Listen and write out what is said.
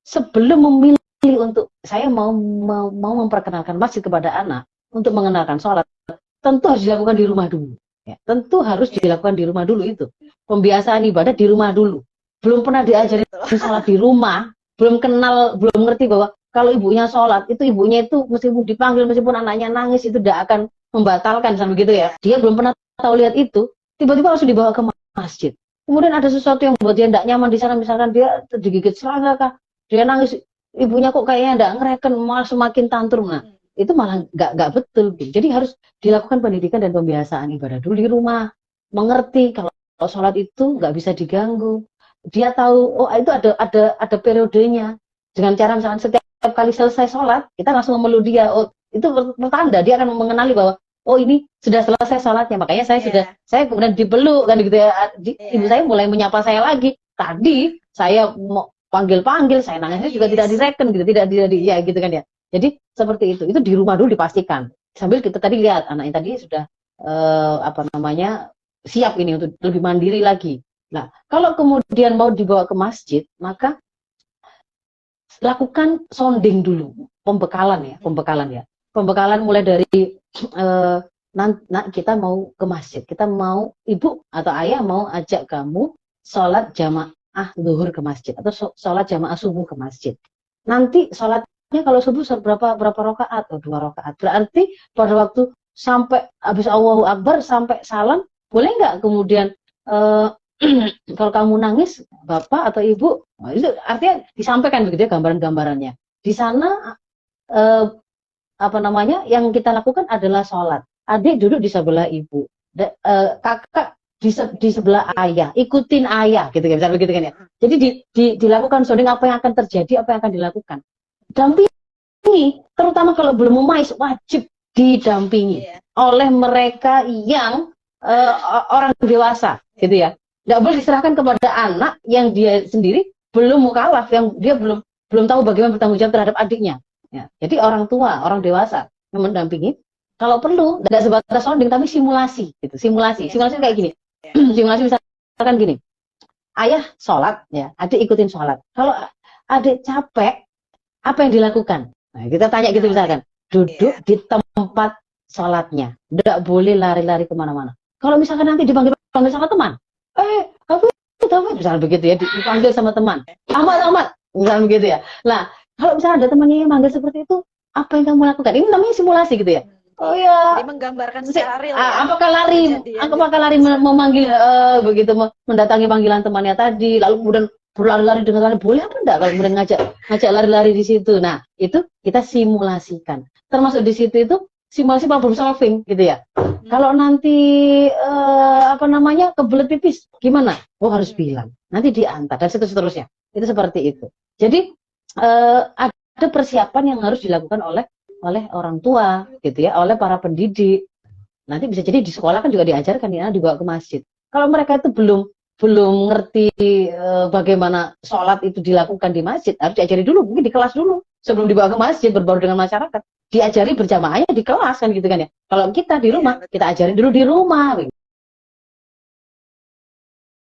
sebelum memilih untuk saya mau memperkenalkan masjid kepada anak untuk mengenalkan sholat, tentu harus dilakukan di rumah dulu. Ya, tentu harus dilakukan di rumah dulu itu. Pembiasaan ibadah di rumah dulu. Belum pernah diajarin sholat di rumah, belum kenal, belum ngerti bahwa kalau ibunya sholat, itu ibunya itu meskipun dipanggil, meskipun anaknya nangis, itu tidak akan membatalkan, sama begitu ya. Dia belum pernah tahu lihat itu, tiba-tiba langsung dibawa ke masjid. Kemudian ada sesuatu yang membuat dia tidak nyaman di sana, misalkan dia digigit serangga kah, dia nangis, ibunya kok kayaknya tidak ngereken, malah semakin tantrum. Nah, itu malah nggak betul. Jadi harus dilakukan pendidikan dan pembiasaan ibadah dulu di rumah, mengerti kalau sholat itu nggak bisa diganggu. Dia tahu, oh itu ada periodenya. Dengan cara misalkan setiap kali selesai sholat, kita langsung memeluk dia. Oh itu pertanda dia akan mengenali bahwa oh ini sudah selesai sholatnya. Makanya saya kemudian dipeluk kan gitu ya. Ibu saya mulai menyapa saya lagi. Tadi saya mau panggil-panggil, saya nangisnya juga tidak direken gitu, tidak ya gitu kan ya. Jadi seperti itu di rumah dulu dipastikan. Sambil kita tadi lihat anaknya tadi sudah siap ini untuk lebih mandiri lagi. Nah, kalau kemudian mau dibawa ke masjid, maka lakukan sounding dulu, pembekalan ya. Pembekalan mulai dari kita mau ke masjid, kita mau ibu atau ayah mau ajak kamu sholat jamaah zuhur ke masjid atau sholat jamaah subuh ke masjid. Nanti sholatnya kalau subuh berapa rakaat? Oh, 2 rakaat. Berarti pada waktu sampai habis Allahu Akbar sampai salam, boleh nggak kemudian kalau kamu nangis, bapak atau ibu, itu artinya disampaikan begitu ya gambaran-gambarannya. Di sana yang kita lakukan adalah sholat. Adik duduk di sebelah ibu, kakak di sebelah ayah, ikutin ayah, gitu kan, misalnya begitu kan ya. Jadi dilakukan sounding apa yang akan terjadi, apa yang akan dilakukan. Dampingi, terutama kalau belum memais, wajib didampingi oleh mereka yang orang dewasa, gitu ya. Tidak boleh diserahkan kepada anak yang dia sendiri belum mukallaf, yang dia belum tahu bagaimana bertanggung jawab terhadap adiknya. Ya. Jadi orang tua, orang dewasa yang mendampingi, kalau perlu tidak sebatas sounding tapi simulasi, gitu. Simulasi kayak gini. Simulasi misalkan gini, ayah sholat, ya, adik ikutin sholat. Kalau adik capek, apa yang dilakukan? Nah, kita tanya gitu misalkan, duduk di tempat sholatnya, tidak boleh lari-lari kemana-mana. Kalau misalkan nanti dipanggil sama teman, kamu misalnya begitu ya, dipanggil sama teman, Ahmad, misalnya begitu ya. Nah, kalau misalnya ada temannya yang manggil seperti itu, apa yang kamu lakukan? Ini namanya simulasi gitu ya. Oh ya. Jadi menggambarkan secara real. Apakah lari memanggil begitu mendatangi panggilan temannya tadi, lalu kemudian berlari-lari dengan lari, boleh apa enggak kalau kemudian ngajak lari-lari di situ. Nah, itu kita simulasikan. Termasuk di situ itu simulasi problem solving gitu ya. Kalau nanti kebelet pipis gimana? Oh harus bilang. Nanti diantar dan seterusnya. Itu seperti itu. Jadi ada persiapan yang harus dilakukan oleh orang tua gitu ya, oleh para pendidik. Nanti bisa jadi di sekolah kan juga diajarkan ya, dibawa ke masjid. Kalau mereka itu belum ngerti bagaimana sholat itu dilakukan di masjid, harus diajari dulu, mungkin di kelas dulu sebelum dibawa ke masjid berbaur dengan masyarakat. Diajari berjamaahnya di kelas kan gitu kan ya. Kalau kita di rumah, kita ajarin dulu di rumah.